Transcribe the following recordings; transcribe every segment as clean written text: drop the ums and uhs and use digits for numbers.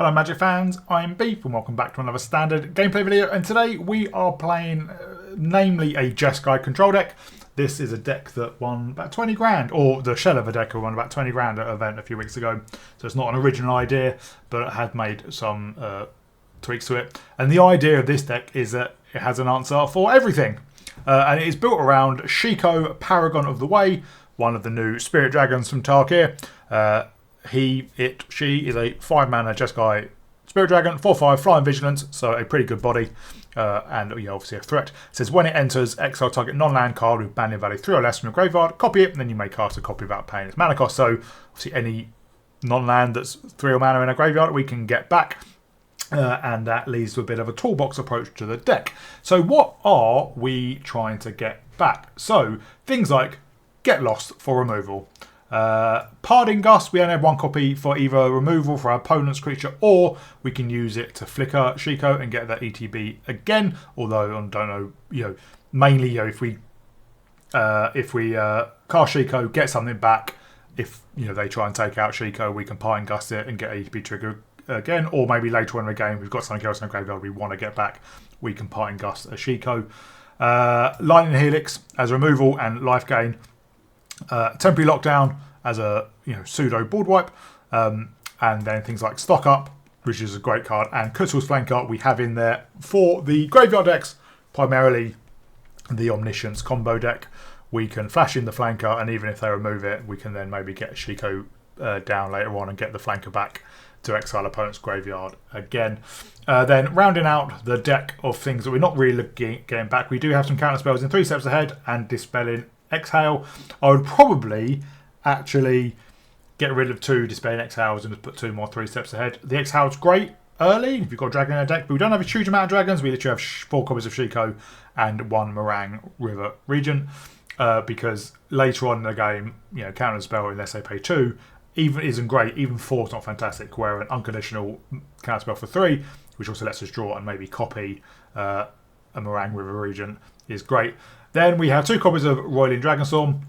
Hello Magic fans, I'm Beef and welcome back to another standard gameplay video, and today we are playing namely a Jeskai Control deck. This is a deck that won about 20 grand, or the shell of a deck that won about 20 grand at an event a few weeks ago. So it's not an original idea, but it had made some tweaks to it. And the idea of this deck is that it has an answer for everything. And it is built around Shiko, Paragon of the Way, one of the new Spirit Dragons from Tarkir. She is a 5-mana Jeskai Spirit Dragon, 4/5, Flying Vigilance, so a pretty good body, and obviously a threat. It says when it enters, exile target non-land card with banding value 3 or less from your graveyard, copy it, and then you may cast a copy without paying its mana cost. So obviously any non-land that's 3 or mana in a graveyard we can get back, and that leads to a bit of a toolbox approach to the deck. So what are we trying to get back? So things like Get Lost for removal. Parting Gust, we only have 1 copy for either removal for our opponent's creature, or we can use it to flicker Shiko and get that ETB again. Although I don't know, mainly if we cast Shiko, get something back. If they try and take out Shiko, we can Parting Gust it and get ETB trigger again. Or maybe later on in the game, we've got something else in the graveyard we want to get back, we can Parting Gust a Shiko. Lightning Helix as removal and life gain. Temporary Lockdown as a pseudo board wipe, and then things like Stock Up, which is a great card, and Kutsul's Flanker we have in there for the graveyard decks, primarily the Omniscience combo deck. We can flash in the Flanker, and even if they remove it, we can then maybe get Shiko down later on and get the Flanker back to exile opponent's graveyard again. Then rounding out the deck of things that we're not really getting back, we do have some counter spells in 3 steps ahead and Dispelling Exhale. I would probably actually get rid of 2 Dispelling Exhales and just put 2 more 3 steps ahead. The Exhale's great early if you've got a dragon in a deck, but we don't have a huge amount of dragons. We literally have 4 copies of Shiko and 1 Murang River Regent, because later on in the game, counter spell unless they pay 2 even isn't great. Even 4 is not fantastic, where an unconditional counter spell for 3, which also lets us draw and maybe copy a Murang River Regent, is great. Then we have 2 copies of Roiling Dragonstorm,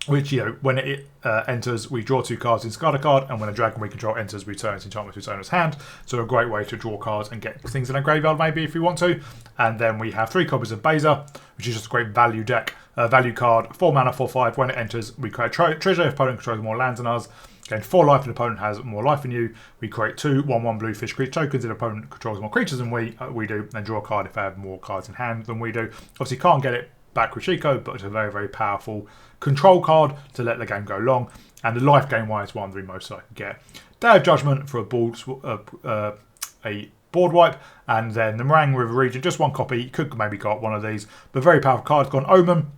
which, when it enters, we draw 2 cards in discard a card, and when a dragon we control enters, we turn its enchantment to its owner's hand. So a great way to draw cards and get things in a graveyard, maybe, if we want to. And then we have 3 copies of Beza, which is just a great value deck. Value card, 4 mana, 4/5. When it enters, we create treasure if opponent controls more lands than us. Gain 4 life if the opponent has more life than you. We create 2 1/1 blue fish creature tokens if the opponent controls more creatures than we do, and draw a card if they have more cards in hand than we do. Obviously, can't get it back with Shiko, but it's a very, very powerful control card to let the game go long. And the life gain wise one we most likely get. Day of Judgment for a board wipe, and then the Murang River Regent, just 1 copy. You could maybe got one of these, but very powerful card. Got an Omen,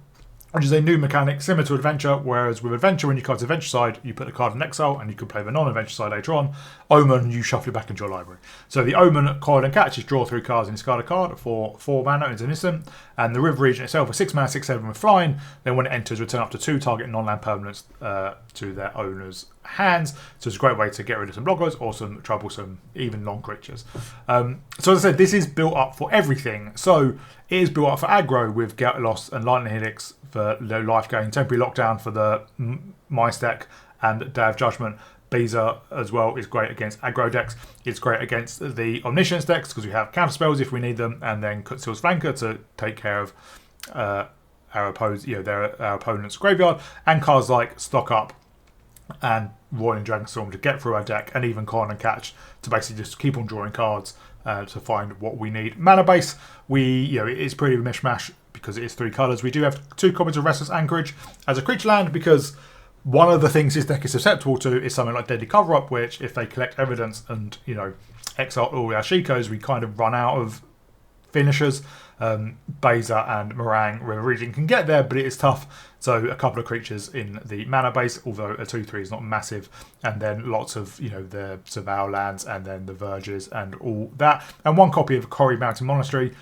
which is a new mechanic similar to Adventure, whereas with Adventure, when you cast Adventure side, you put the card in exile and you can play the non-Adventure side later on. Omen, you shuffle it back into your library. So the Omen card and catch is draw 3 cards and discard a card for 4 mana. It's an instant. And the River Regent itself is 6 mana, 6/7 with flying. Then when it enters, return up to 2 target non-land permanents to their owner's hands. So it's a great way to get rid of some blockers or some troublesome, even non-creatures. So as I said, this is built up for everything. So it is built up for aggro with Get Lost and Lightning Helix for low life gain, Temporary Lockdown for the Mice deck, and Day of Judgment. Beza as well is great against aggro decks. It's great against the Omniscience decks because we have counter spells if we need them, and then Kutsul's Flanker to take care of our opponent's graveyard, and cards like Stock Up and Roiling Dragonstorm to get through our deck, and even Con and Catch to basically just keep on drawing cards to find what we need. Mana base, it is pretty mishmash because it is 3 colours. We do have 2 copies of Restless Anchorage as a creature land, because one of the things this deck is susceptible to is something like Deadly Cover-Up, which if they collect evidence and exile all our Shikos, we kind of run out of finishers. Beza and Murang River Regent can get there, but it is tough. So a couple of creatures in the mana base, although a 2/3 is not massive, and then lots of the Savao lands, and then the Verges and all that, and 1 copy of Corrie Mountain Monastery,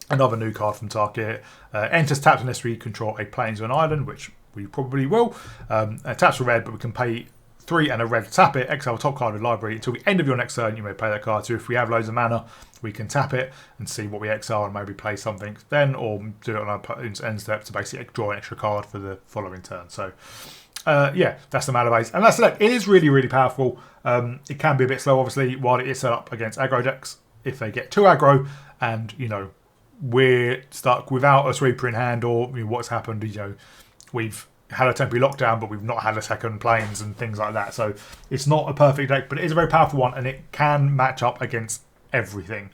another new card from Tarkir. Enters tapped unless we control a plains or an island, which we probably will. Taps for red, but we can pay 3 and a red to tap it, exile top card of the library. Until the end of your next turn, you may play that card. So if we have loads of mana, we can tap it and see what we exile and maybe play something then, or do it on our opponent's end step to basically draw an extra card for the following turn. So Yeah, that's the mana base. And that's it. It is really, really powerful. It can be a bit slow, obviously, while it is set up against aggro decks. If they get too aggro and, you know, we're stuck without a sweeper in hand, or what's happened, you know, we've had a temporary lockdown, but we've not had a second planes and things like that. So it's not a perfect deck, but it is a very powerful one, and it can match up against everything.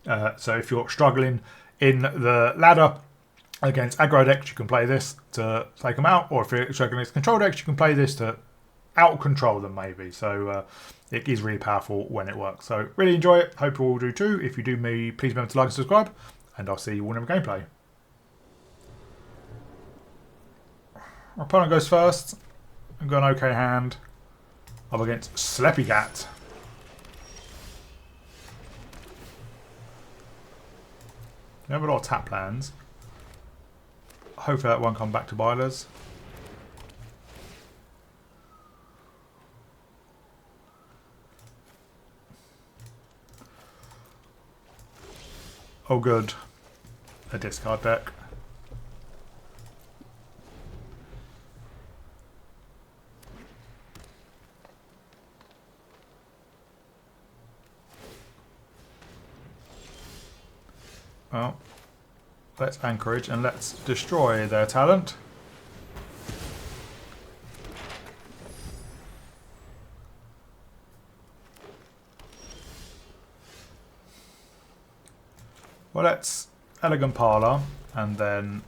So if you're struggling in the ladder against aggro decks, you can play this to take them out, or if you're struggling against control decks, you can play this to out-control them maybe. So it is really powerful when it works. So really enjoy it. Hope you all do too. If you do, please remember to like and subscribe, and I'll see you all in the gameplay. Our opponent goes first. I've got an okay hand. Up against Sleppy Cat. We have a lot of tap lands. Hopefully that won't come back to bite us. Oh good. A discard deck. Well, let's anchorage and let's destroy their talent. Well, let's Elegant Parlor, and then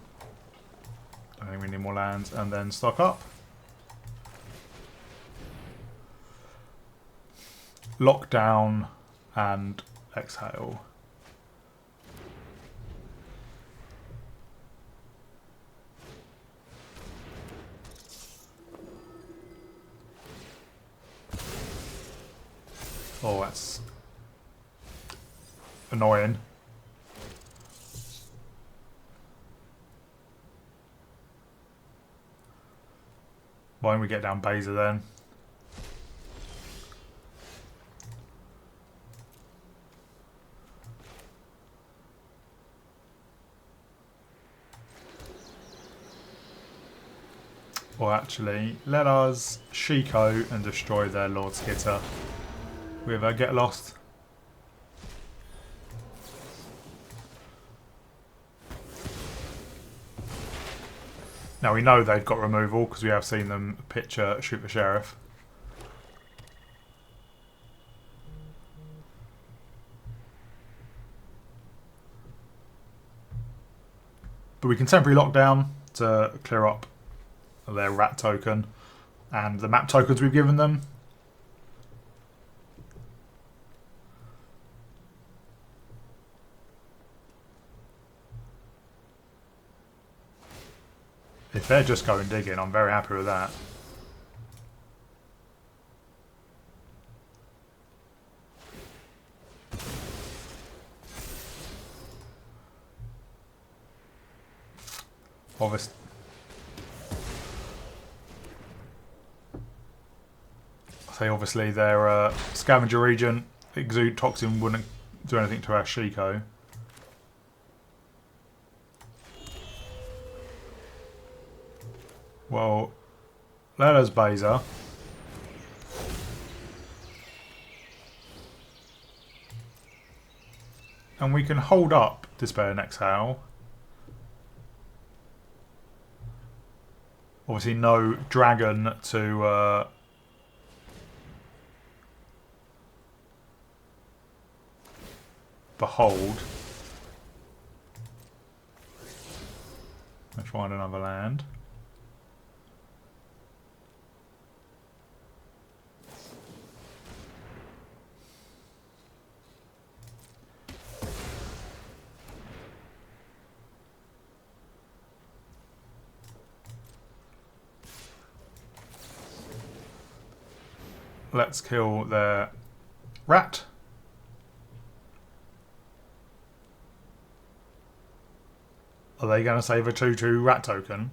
I think we need more lands, and then stock up. Lock down and exhale. Oh, that's annoying. Why don't we get down Beza then? Or actually, let us Shiko and destroy their Lord's Hitter with a Get Lost. Now we know they've got removal because we have seen them pitch Shoot the Sheriff. But we can temporarily lock down to clear up their rat token and the map tokens we've given them. If they're just going digging, I'm very happy with that. Obviously, obviously their Scavenger Regent Exude Toxin wouldn't do anything to our Shiko. Well, let us Beza. And we can hold up Despair and Exhale. Obviously no dragon to behold. Let's find another land. Let's kill their rat. Are they going to save a 2/2 rat token?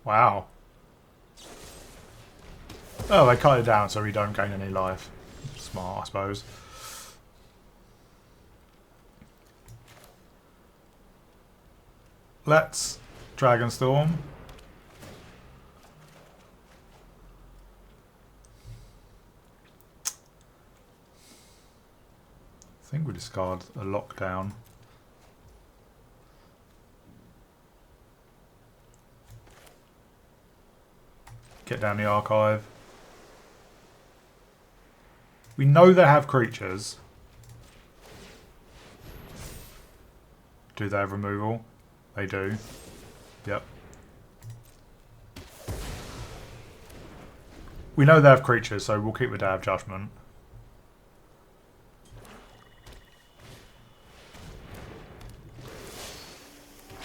Wow. Oh, they cut it down so we don't gain any life. Smart, I suppose. let's Dragonstorm. I think we discard a lockdown. Get down the archive. We know they have creatures. Do they have removal? They do. Yep. We know they have creatures, so we'll keep the Day of Judgment.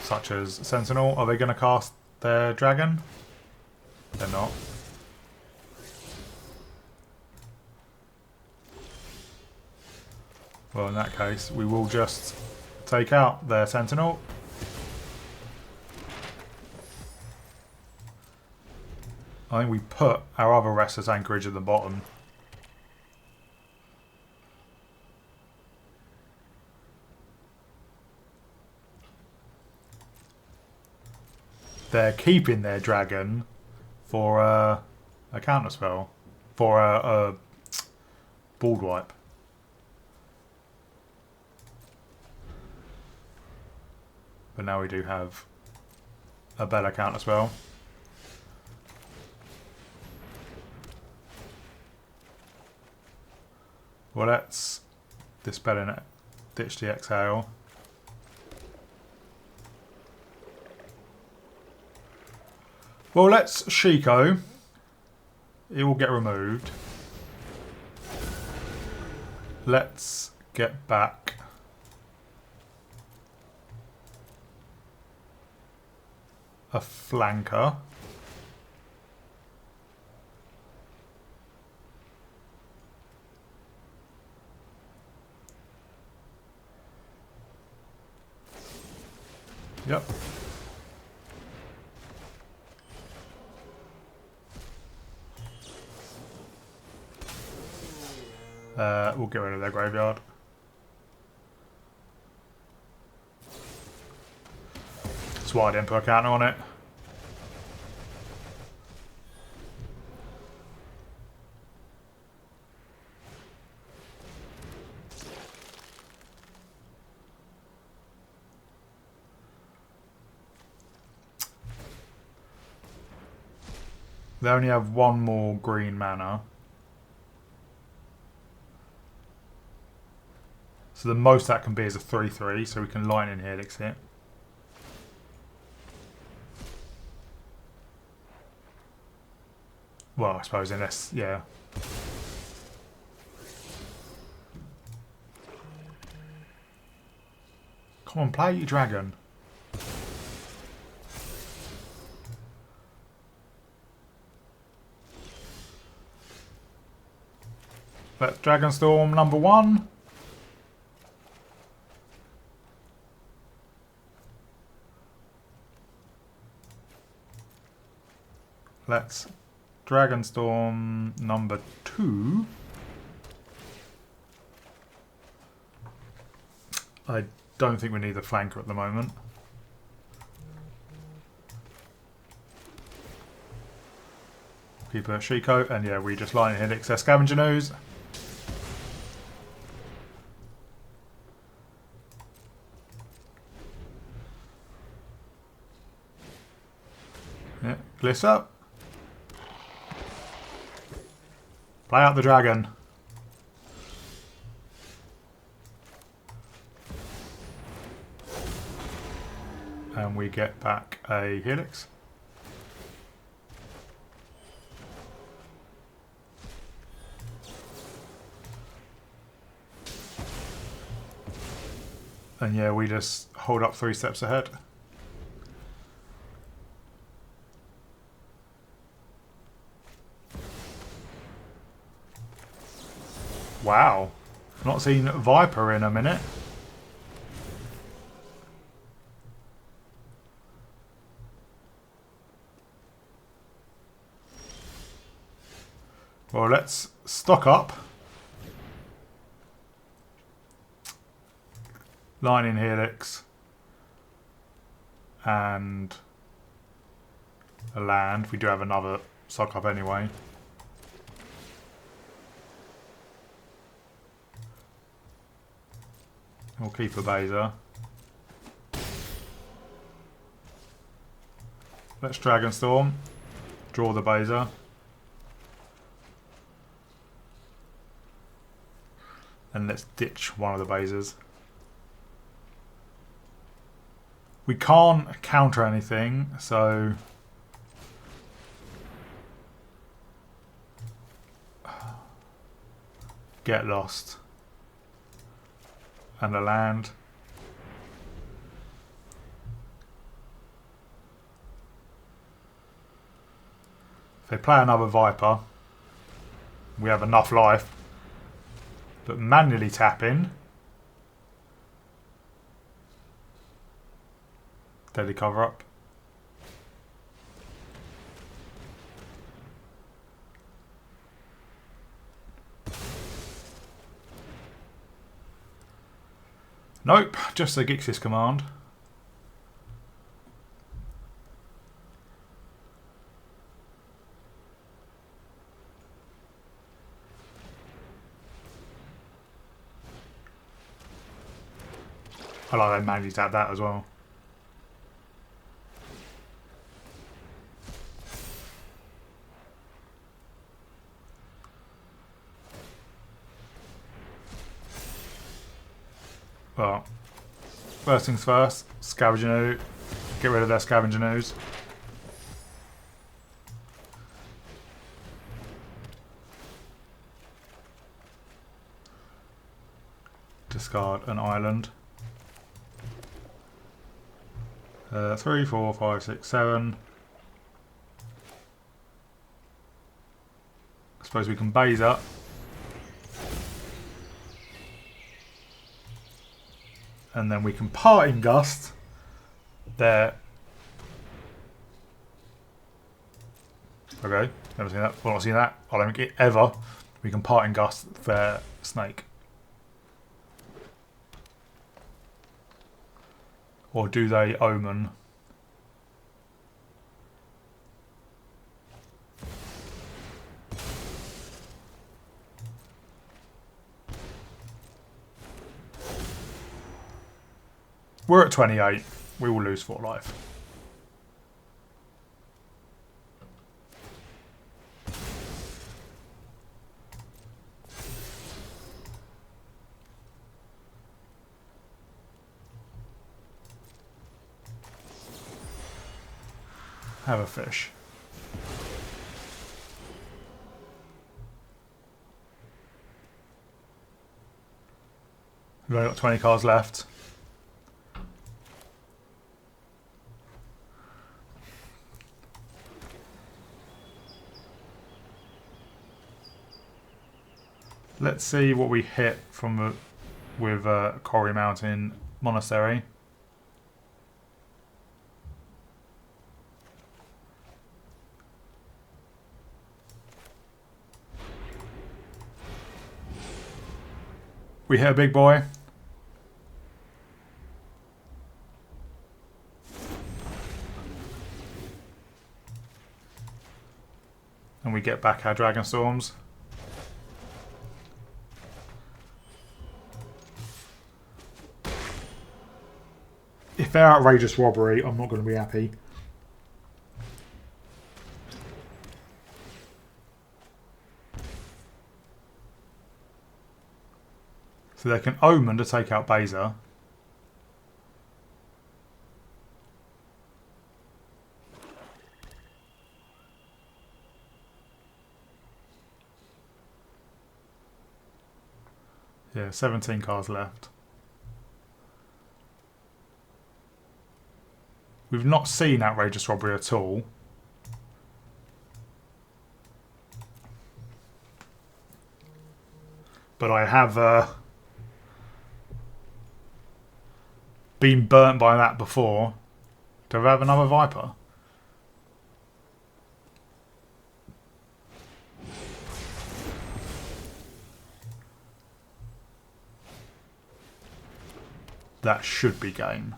Such as Sentinel. Are they going to cast their dragon? They're not. Well, in that case, we will just take out their Sentinel. I think we put our other restless anchorage at the bottom. They're keeping their dragon for a counter spell. For a board wipe. But now we do have a better counter spell. Well, let's dispel and ditch the exhale. Well, let's Shiko. It will get removed. Let's get back a flanker. Yep. We'll get rid of their graveyard. That's why I didn't put a counter on it. They only have one more green mana. So the most that can be is a 3/3, so we can Lightning Helix it. Well, I suppose unless, yeah. Come on, play your dragon. Let's Dragonstorm number 1. Let's Dragonstorm number 2. I don't think we need the flanker at the moment. Keep a Shiko, and yeah, we just Lightning Helix their Scavenger News. Yeah, Gliss up. Play out the dragon. And we get back a Helix. And yeah, we just hold up 3 steps ahead. Wow. Not seen Viper in a minute. Well, let's stock up. Lightning Helix. and a land. We do have another sock up anyway. We'll keep a Beza. Let's Dragonstorm. Draw the Beza. And let's ditch one of the Bezas. We can't counter anything, so get lost. And a land. If they play another Viper, we have enough life. But manually tap in. Deadly cover up. Nope, just a Gixis command. I like they manually tap that as well. Well, first things first, Scavenger Ooze. Get rid of their Scavenger Ooze. Discard an island. 3, 4, 5, 6, 7. I suppose we can Beza. And then we can Parting Gust there. Okay, never seen that. Well, not seen that. I don't think it ever. We can Parting Gust their snake. Or do they Omen? We're at 28. We will lose 4 life. Have a fish. We've only got 20 cards left. Let's see what we hit from with Quarry Mountain Monastery. We hit a big boy. And we get back our Dragonstorms. If they're outrageous robbery, I'm not going to be happy. So they can Omen to take out Beza. Yeah, 17 cards left. We've not seen outrageous robbery at all. But I have been burnt by that before. Do I have another Viper? That should be game.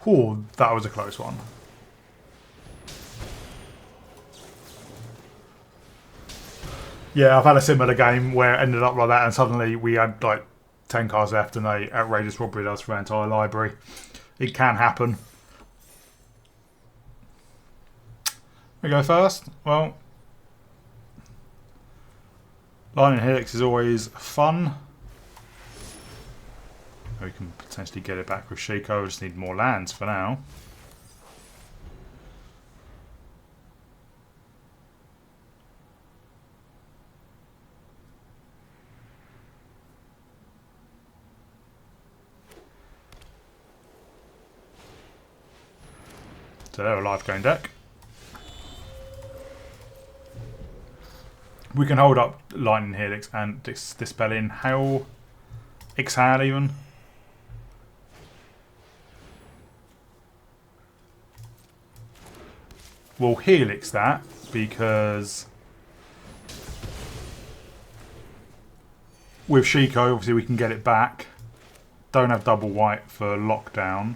Oh, that was a close one. Yeah, I've had a similar game where it ended up like that, and suddenly we had like 10 cards left and they outrageous robbery us for our entire library. It can happen. We go first. Well, Lightning Helix is always fun. We can potentially get it back with Shiko. We just need more lands for now. So they're a live going deck. We can hold up Lightning Helix and Dispelling Hail. Exhale even. We'll Helix that because with Shiko obviously we can get it back. Don't have double white for lockdown.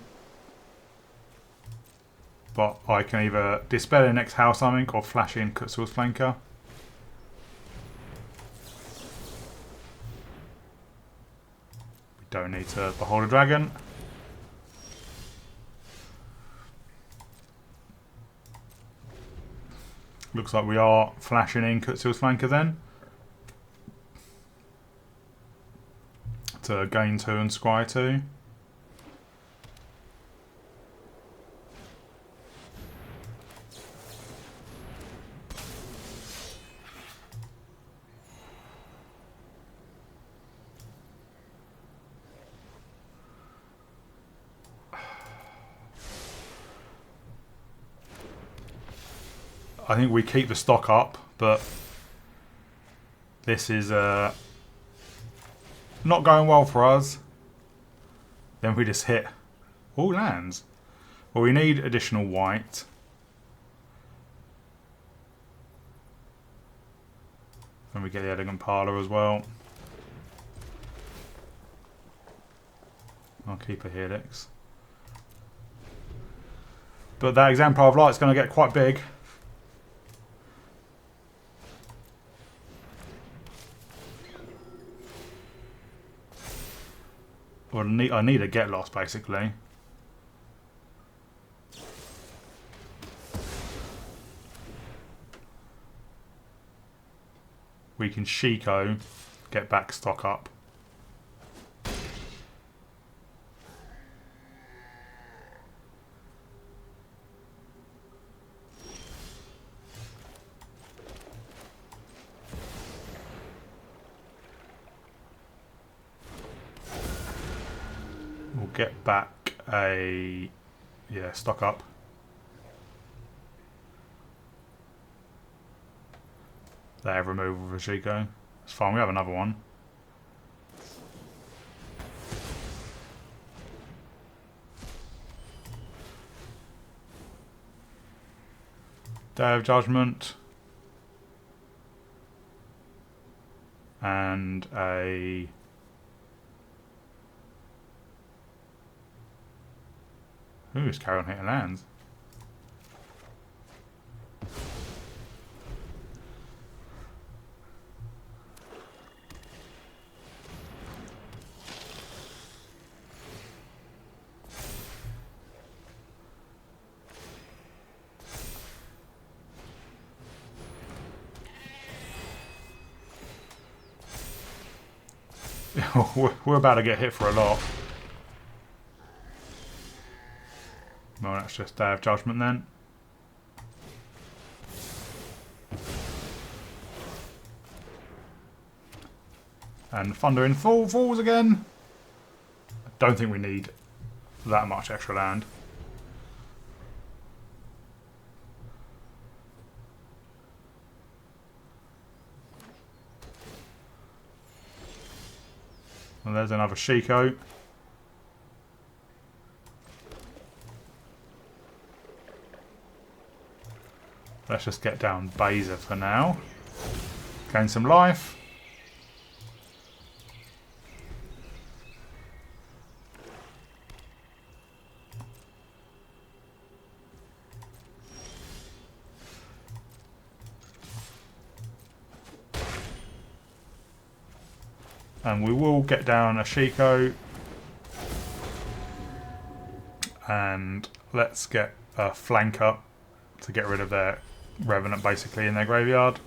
But I can either Dispel in Exhale something or flash in Kutsul's Flanker. We don't need to Behold a Dragon. Looks like we are flashing in Kutsul's Flanker then. To gain 2 and Squire 2. I think we keep the stock up, but this is not going well for us. Then we just hit all lands. Well, we need additional white. And we get the Elegant Parlour as well. I'll keep a Helix. But that Exemplar of Light is going to get quite big. Well, I need a Get Lost basically. We can Shiko, get back stock up. We'll get back a, yeah, stock up. They have removal for Shiko. It's fine, we have another one. Day of Judgment. And a... Ooh, it's carry on hitting lands. We're about to get hit for a lot. Well, that's just Day of Judgment then. And Thunder in Falls again. I don't think we need that much extra land. And there's another Shiko. Let's just get down Beza for now. Gain some life. And we will get down a Shiko. And let's get a flanker to get rid of their Revenant basically in their graveyard.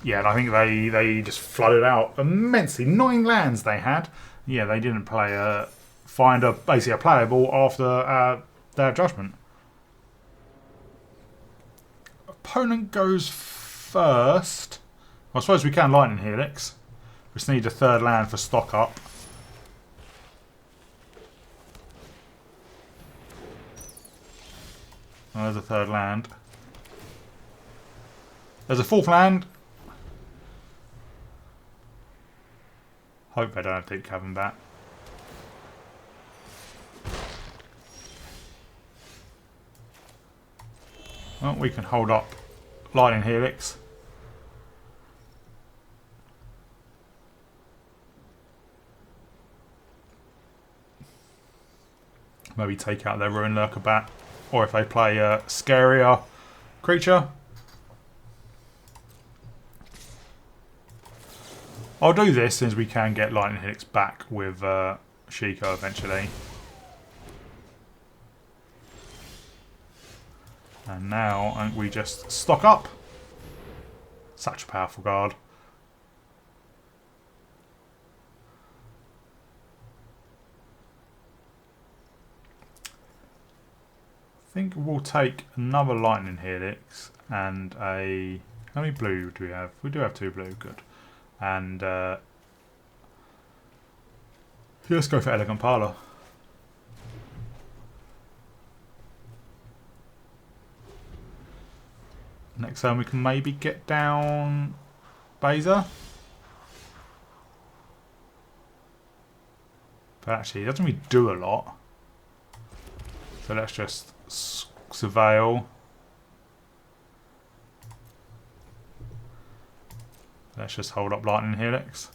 Yeah, and I think they just flooded out immensely. 9 lands they had. Yeah, they didn't play find basically a playable after their judgment. Opponent goes first. I suppose we can Lightning Helix. We just need a 3rd land for stock up. Oh, there's a 3rd land. There's a 4th land. Hope they don't have Deep Cavern back. Well, we can hold up Lightning Helix. Maybe take out their Ruin Lurker bat. Or if they play a scarier creature. I'll do this since we can get Lightning Helix back with Shiko eventually. And now we just stock up. Such a powerful card. I think we'll take another Lightning Helix and a... How many blue do we have? We do have 2 blue, good. And let's go for Elegant Parlor. Next turn we can maybe get down Beza. But actually it doesn't really do a lot. So let's just surveil. Let's just hold up Lightning Helix.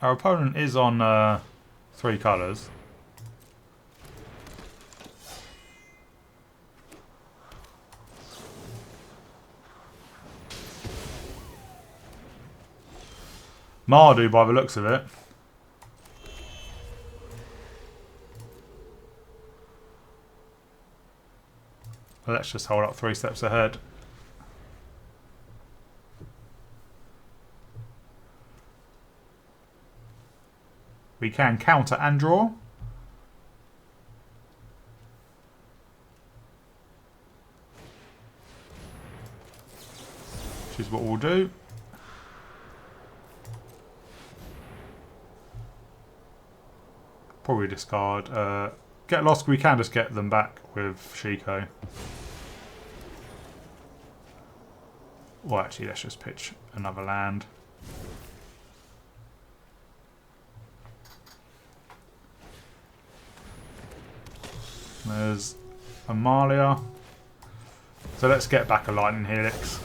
Our opponent is on 3 colours. Mardu by the looks of it. Let's just hold up 3 steps ahead. We can counter and draw. Which is what we'll do. Probably discard. Get lost, we can just get them back with Shiko. Well, actually, let's just pitch another land. There's Amalia. So let's get back a Lightning Helix.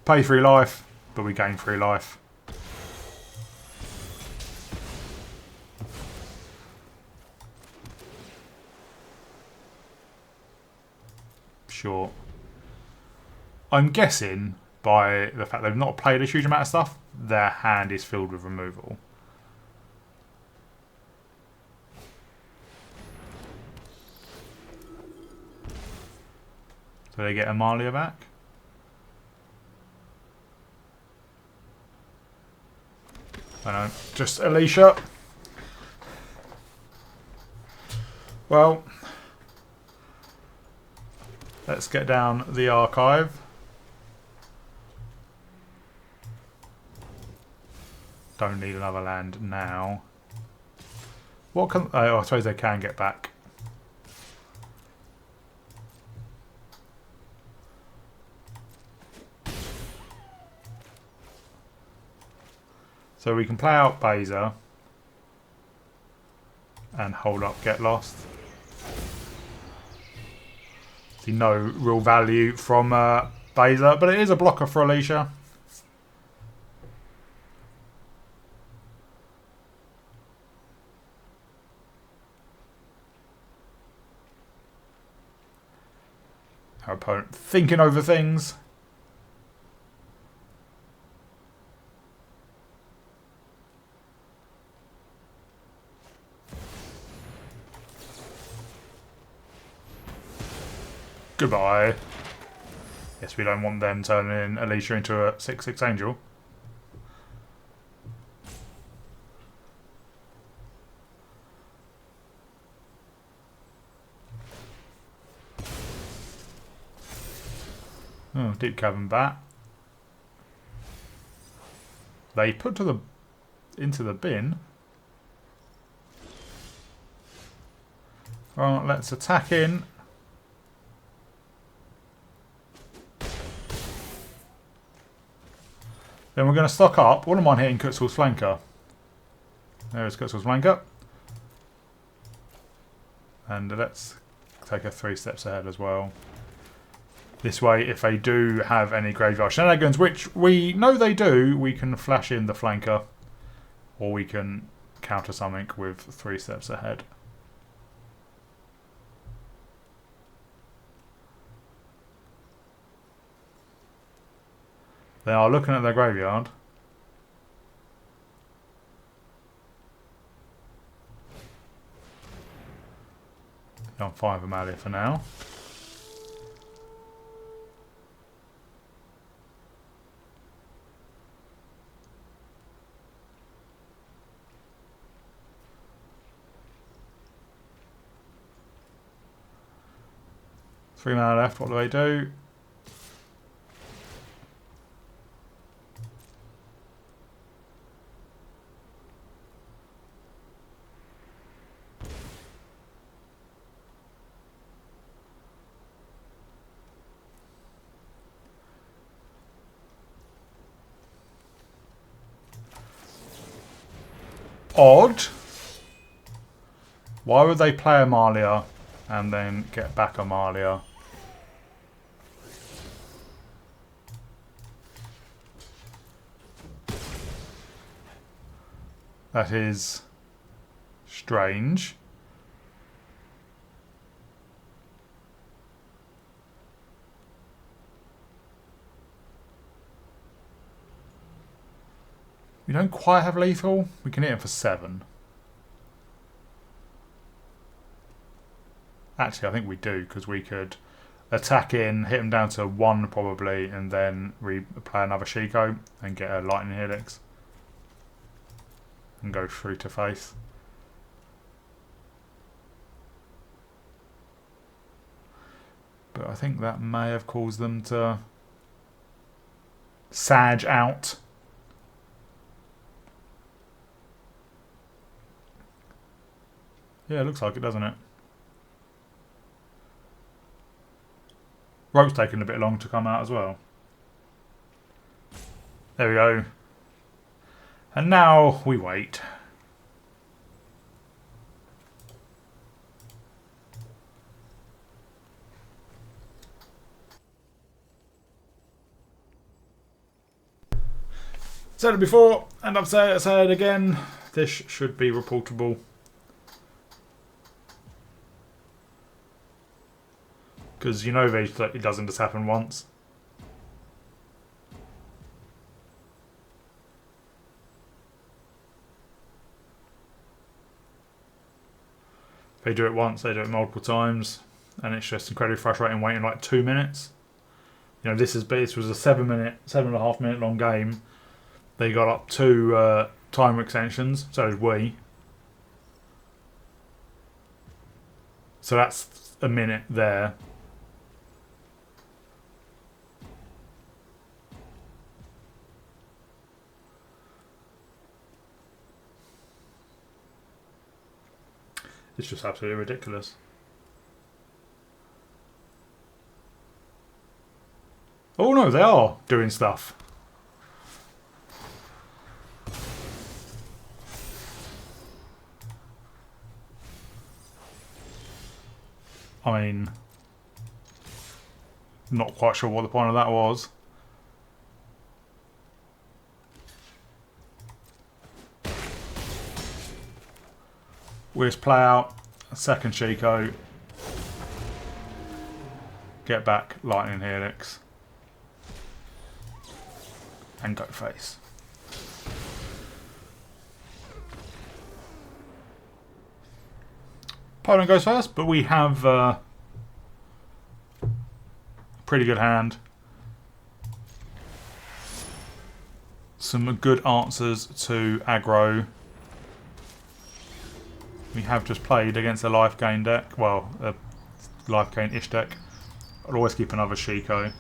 Pay 3 life, but we gain 3 life. Sure. I'm guessing by the fact they've not played a huge amount of stuff, their hand is filled with removal. So they get Amalia back. I know, just Alicia. Well, let's get down the archive. Don't need another land now. What can... Oh, I suppose they can get back. So we can play out Beza. and hold up, get lost. See no real value from Beza, but it is a blocker for Alicia. Her opponent thinking over things. Goodbye. Yes, we don't want them turning Alicia into a 6/6 angel. Oh, deep cavern bat. They put into the bin. Well, let's attack in. Then we're going to stock up. Wouldn't mind hitting Kutzel's flanker. There's Kutzel's flanker. And let's take her 3 steps ahead as well. This way, if they do have any graveyard shenanigans, which we know they do, we can flash in the flanker. Or we can counter something with 3 steps ahead. They are looking at their graveyard. On 5 Amalia for now. Three mana left, what do they do? Odd. Why would they play Amalia and then get back Amalia? That is strange. We don't quite have lethal. We can hit him for 7. Actually, I think we do, because we could attack in, hit him down to 1 probably, and then play another Shiko and get a lightning helix. And go through to face. But I think that may have caused them to sag out. Yeah, it looks like it, doesn't it? Rope's taking a bit long to come out as well. There we go. And now we wait. Said it before, and I've said it again. This should be reportable. Because you know it doesn't just happen once. If they do it once, they do it multiple times. And it's just incredibly frustrating waiting like 2 minutes. You know, this was a 7.5 minute long game. They got up 2 timer extensions, so did we. So that's a minute there. It's just absolutely ridiculous. Oh no, they are doing stuff. I mean, not quite sure what the point of that was. We'll just play out a second Shiko. Get back Lightning Helix. And go face. Paragon goes first, but we have a pretty good hand. Some good answers to aggro. We have just played against a life gain deck. Well, a life gain-ish deck. I'll always keep another Shiko.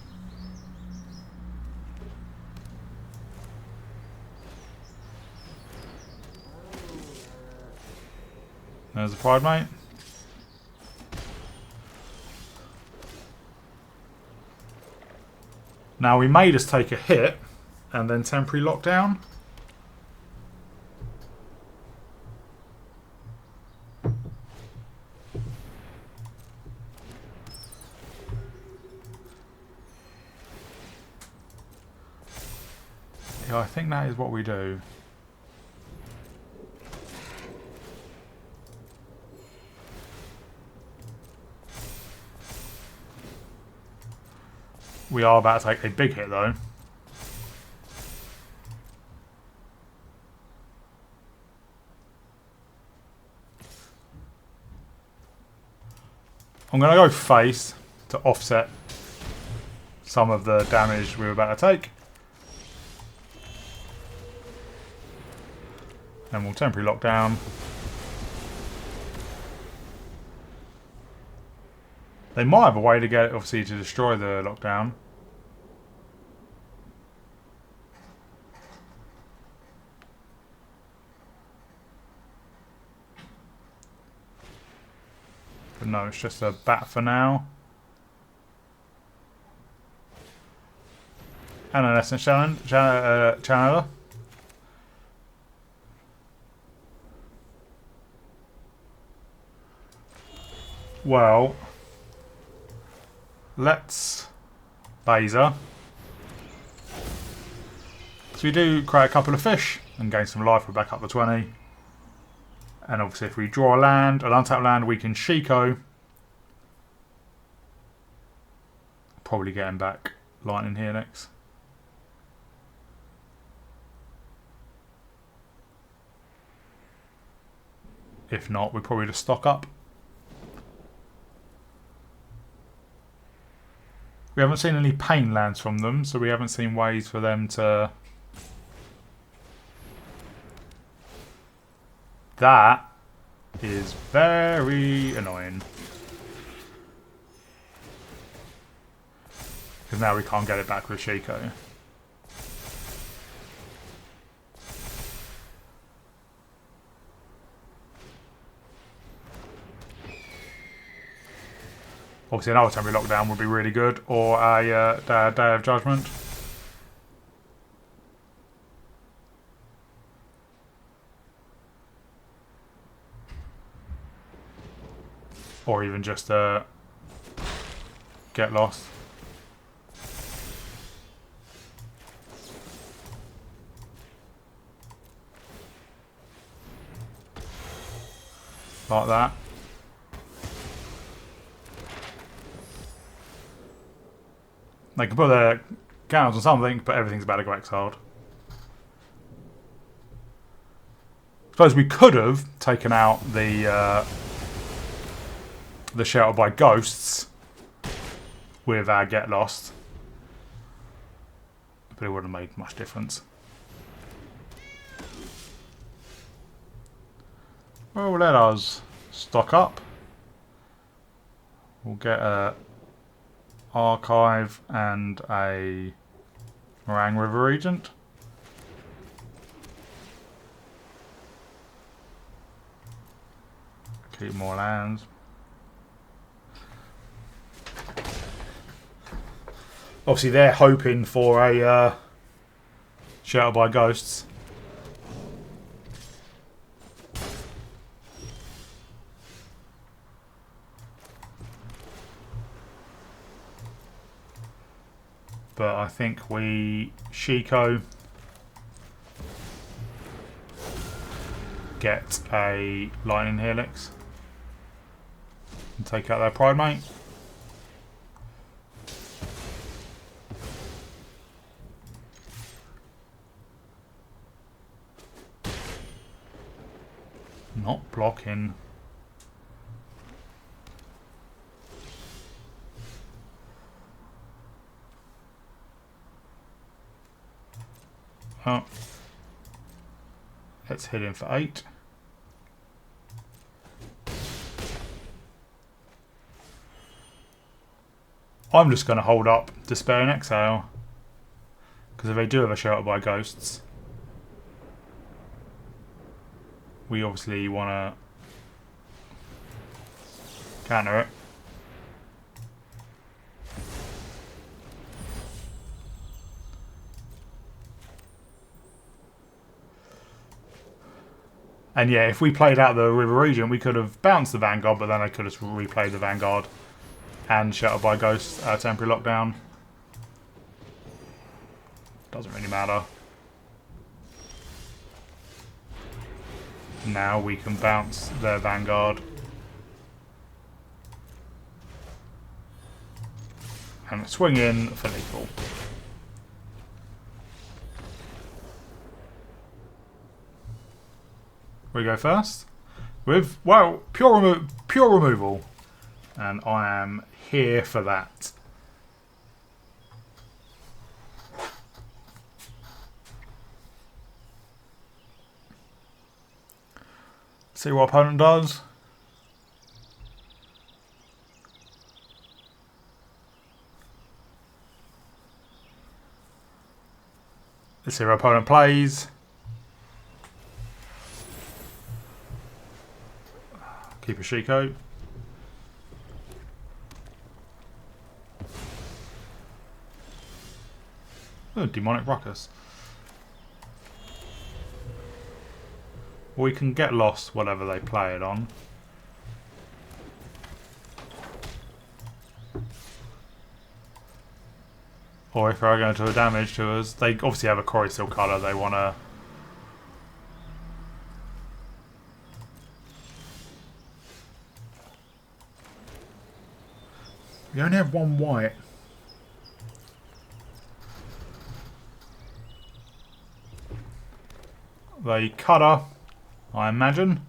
There's a Pride Mate. Now we may just take a hit and then temporary lockdown. Yeah, I think that is what we do. We are about to take a big hit though. I'm going to go face to offset some of the damage we were about to take. And we'll temporary lock down. They might have a way to get, obviously, to destroy the lockdown. But no, it's just a bat for now. And an Essence Channeler. Well, let's Beza. So we do create a couple of fish and gain some life. We're back up to 20. And obviously if we draw a land, an untapped land, we can Shiko. Probably getting back Lightning here next. If not, we probably just stock up. We haven't seen any pain lands from them, so we haven't seen ways for them to... That is very annoying. Because now we can't get it back with Shiko. Obviously another temporary lockdown would be really good, or a Day of Judgment. Or even just Get Lost. Like that. They can put their counters on something, but everything's about to go exiled. I suppose we could have taken out the Shelter by Ghosts with our Get Lost, but it wouldn't have made much difference. Well, let us stock up. We'll get a Archive and a Murang River Regent. Keep more lands. Obviously they're hoping for a Shelter by Ghosts. But I think we Shiko, get a lightning helix and take out their pride mate. Not blocking. Oh. Let's hit him for 8. I'm just going to hold up Despair and Exhale, because if they do have a shelter by ghosts, we obviously want to counter it. And yeah, if we played out the River Regent, we could have bounced the Vanguard, but then I could have replayed the Vanguard and Shelter by Ghost temporary lockdown. Doesn't really matter. Now we can bounce their Vanguard. And swing in for lethal. We go first with, well, pure removal, and I am here for that. See what opponent does. Let's see what opponent plays. Keep a Shiko. Oh, Demonic Ruckus. We can get lost whatever they play it on. Or if they're going to do damage to us, they obviously have a Quarry Steel Cutter they want to... We only have one white. They Cutter, I imagine.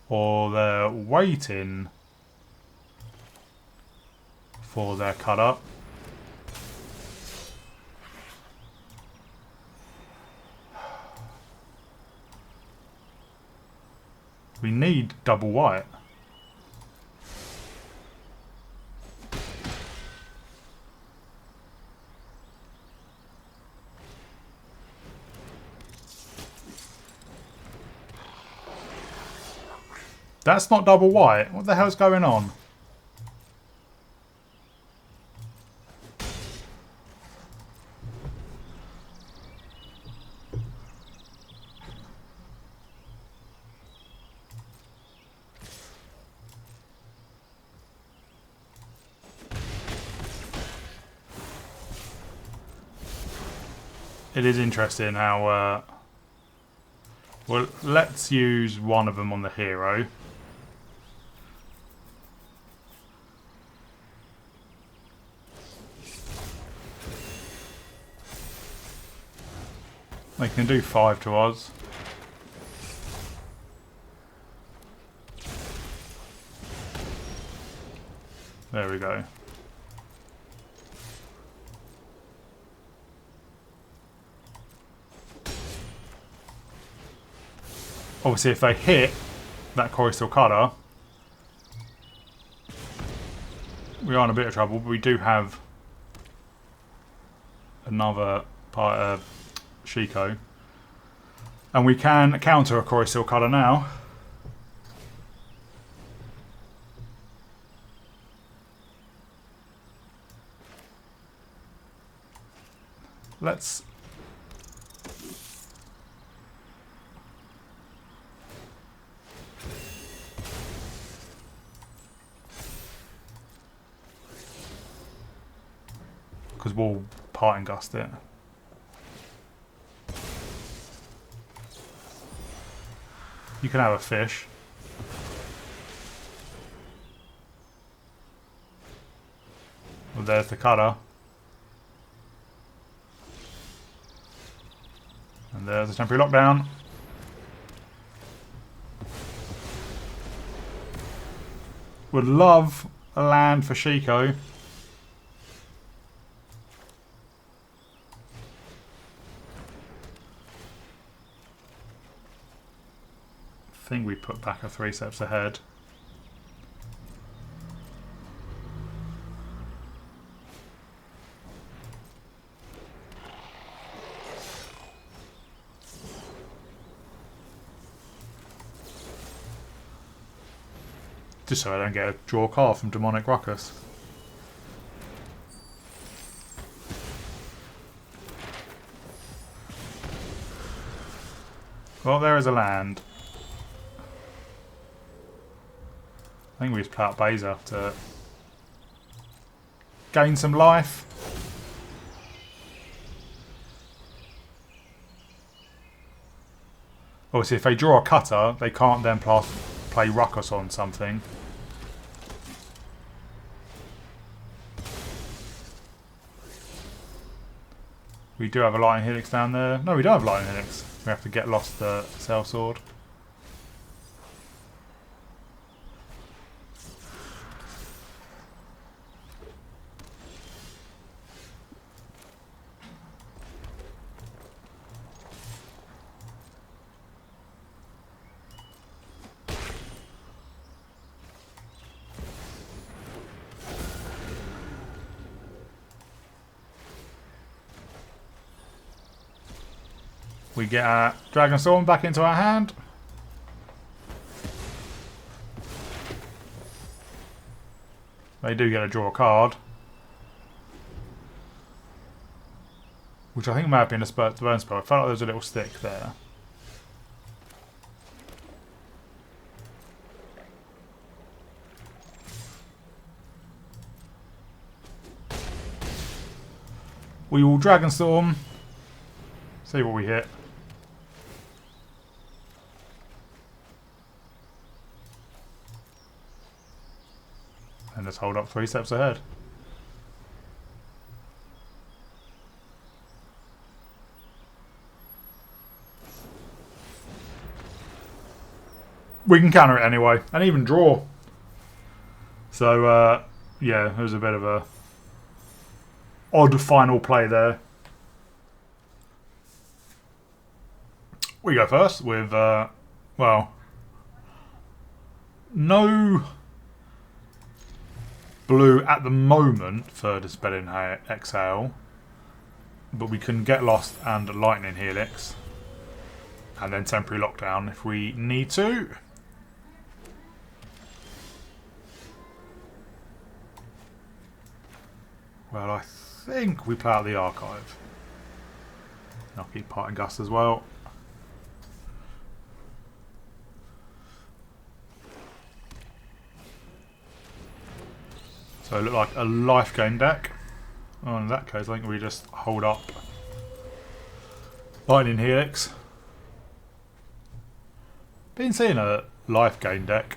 Or they're waiting for their Cutter. We need double white. That's not double white. What the hell's going on? It is interesting how... well, let's use one of them on the hero. They can do 5 to us. There we go. Obviously, if they hit that Quarry Steel Cutter, we are in a bit of trouble, but we do have another part of Shiko. And we can counter a Quarry Steel Cutter now. Let's... because we'll parting gust it. You can have a fish. Well, there's the cutter. And there's the temporary lockdown. Would love a land for Shiko. I think we put back a 3 steps ahead. Just so I don't get a draw card from Demonic Ruckus. Well, there is a land. I think we just play out Beza to gain some life. Obviously, if they draw a cutter, they can't then play Ruckus on something. We do have a Lightning Helix down there. No, we don't have Lightning Helix. We have to get lost the Sail Sword. We get our Dragonstorm back into our hand. They do get a draw card. Which I think may have been a burn spell. I felt like there was a little stick there. We will Dragonstorm. See what we hit. And just hold up 3 steps ahead. We can counter it anyway, and even draw. So, yeah, it was a bit of a odd final play there. We go first with, well, no blue at the moment for Dispelling Exhale, but we can get lost and Lightning Helix, and then Temporary Lockdown if we need to. Well, I think we play out the Archive. I'll keep Parting Gust as well. So it looked like a life gain deck. Oh, in that case, I think we just hold up Lightning Helix. Been seeing a life gain deck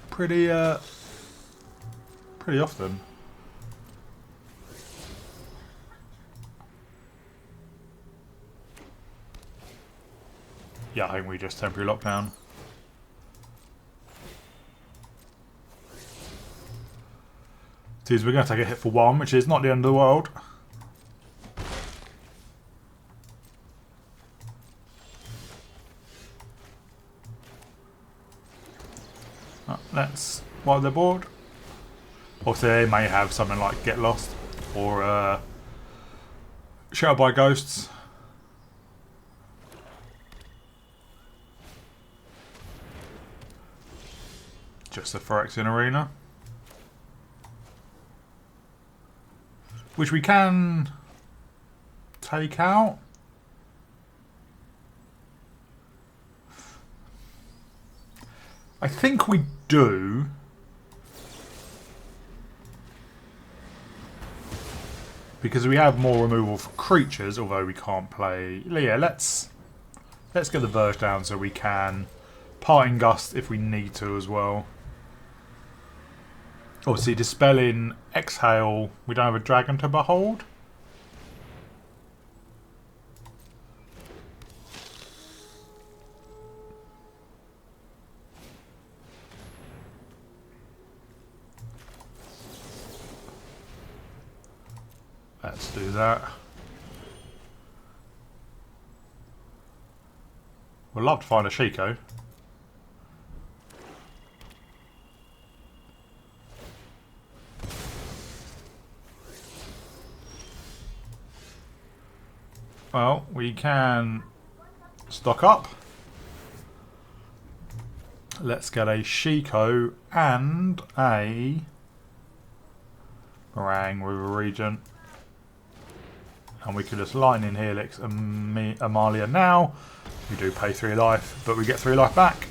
pretty often. Yeah, I think we just Temporary Lockdown. We're going to take a hit for 1, which is not the end of the world. Let's wipe the board. Also, they may have something like Get Lost or Shattered by Ghosts. Just the Phyrexian Arena. Which we can take out. I think we do. because we have more removal for creatures, although we can't play. Yeah, let's get the verge down so we can Parting Gust if we need to as well. Obviously, Dispelling, Exhale. We don't have a dragon to behold. Let's do that. We'd love to find a Shiko. Well, we can stock up. Let's get a Shiko and a Murang with a Regent. And we can just line in Helix and Amalia now. We do pay 3 life, but we get 3 life back.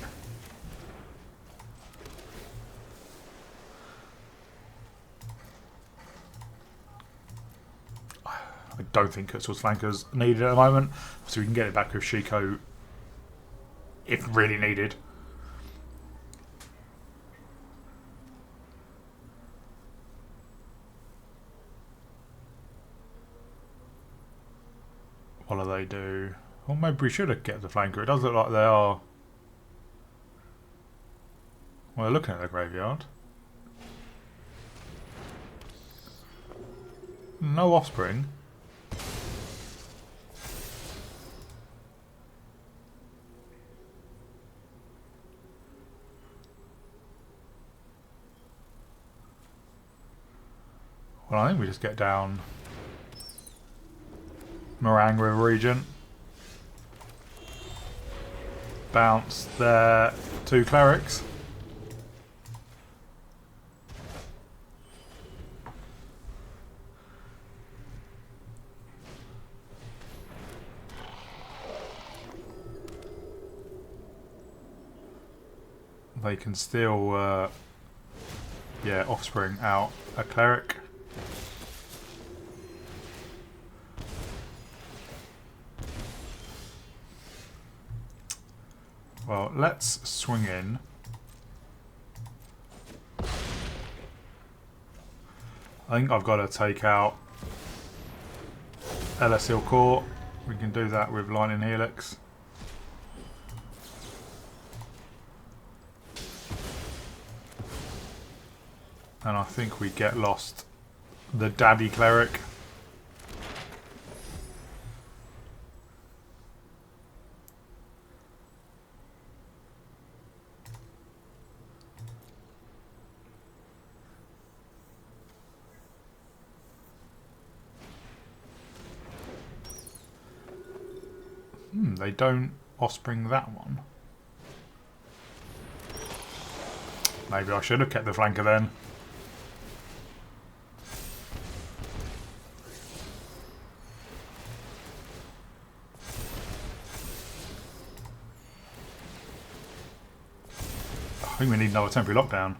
I don't think Kutzal's Flanker's needed at the moment, so we can get it back with Shiko if really needed. What do they do? Well, maybe we should have kept the flanker. It does look like they are. Well, they're looking at the graveyard. No offspring. Well, I think we just get down Murang with Regent. Bounce their 2 clerics. They can still, yeah, offspring out a cleric. Well, let's swing in. I think I've got to take out LSL Core. We can do that with Lightning Helix. And I think we get lost the Daddy Cleric. They don't offspring that one. Maybe I should have kept the flanker then. I think we need another temporary lockdown.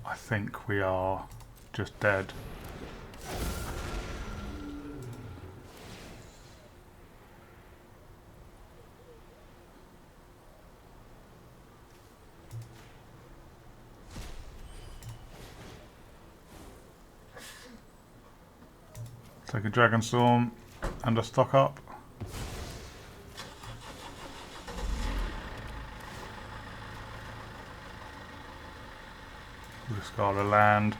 I think we are just dead. Take a Dragonstorm and a stock up. Discard a land.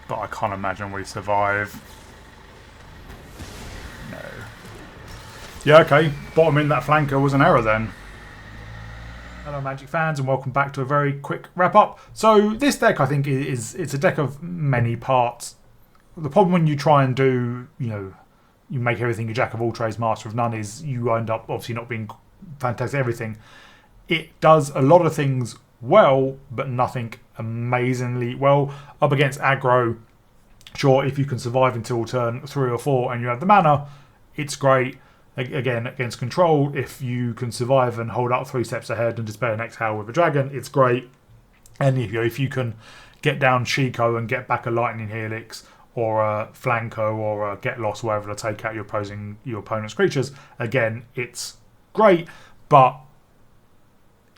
But I can't imagine we survive. No. Yeah, okay. Bottoming that flanker was an error then. Hello Magic fans, and welcome back to a very quick wrap up. So this deck, I think, it's a deck of many parts. The problem when you try and do, you make everything a jack of all trades, master of none, is you end up obviously not being fantastic at everything. It does a lot of things well, but nothing amazingly well. Up against aggro, sure, if you can survive until turn 3 or 4 and you have the mana, it's great. Again, against control, if you can survive and hold up 3 steps ahead and Despair and Exhale with a dragon, it's great. And if you can get down Shiko and get back a Lightning Helix or a Flanco or a Get Lost, wherever, to take out your opponent's creatures, again, it's great. But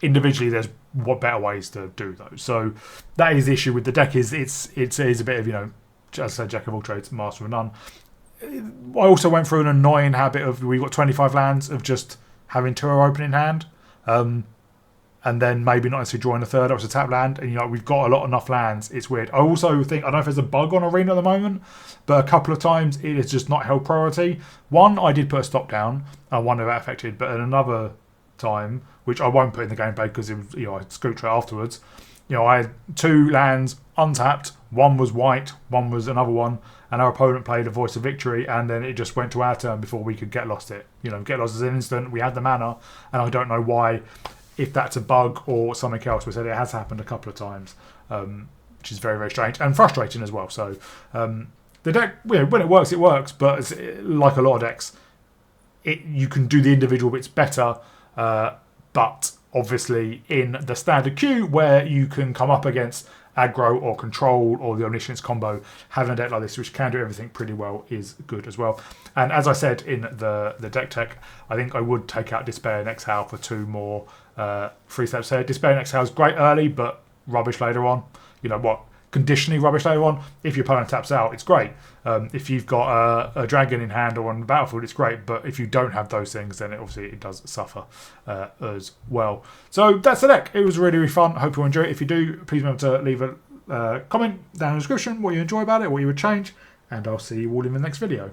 individually, there's better ways to do those. So that is the issue with the deck. Is it is a bit of, as I said, jack of all trades, master of none. I also went through an annoying habit of, we've got 25 lands, of just having 2 open in hand, and then maybe not necessarily drawing a third up to tap land, and we've got enough lands. It's weird. I also think, I don't know if there's a bug on Arena at the moment, but a couple of times it has just not held priority. One, I did put a stop down, one of that affected, but at another time, which I won't put in the gameplay because it was, I scooped it afterwards. I had 2 lands untapped. One was white, one was another one, and our opponent played a Voice of Victory, and then it just went to our turn before we could get lost it. Get lost is an instant. We had the mana, and I don't know why, if that's a bug or something else. We said it has happened a couple of times, which is very, very strange and frustrating as well. So the deck, when it works, but it's, like a lot of decks, you can do the individual bits better, but obviously in the standard queue, where you can come up against aggro or control or the omniscience combo, having a deck like this which can do everything pretty well is good as well. And as I said in the deck tech, I think I would take out Despair and Exhale for 2 more 3 steps ahead. Despair and Exhale is great early, but rubbish later on. Conditionally rubbish later on. If your opponent taps out, it's great. If you've got a dragon in hand or on the battlefield, it's great. But if you don't have those things, then it does suffer as well. So that's the deck. It was really, really fun. Hope you enjoy it. If you do, please remember to leave a comment down in the description what you enjoy about it, what you would change, and I'll see you all in the next video.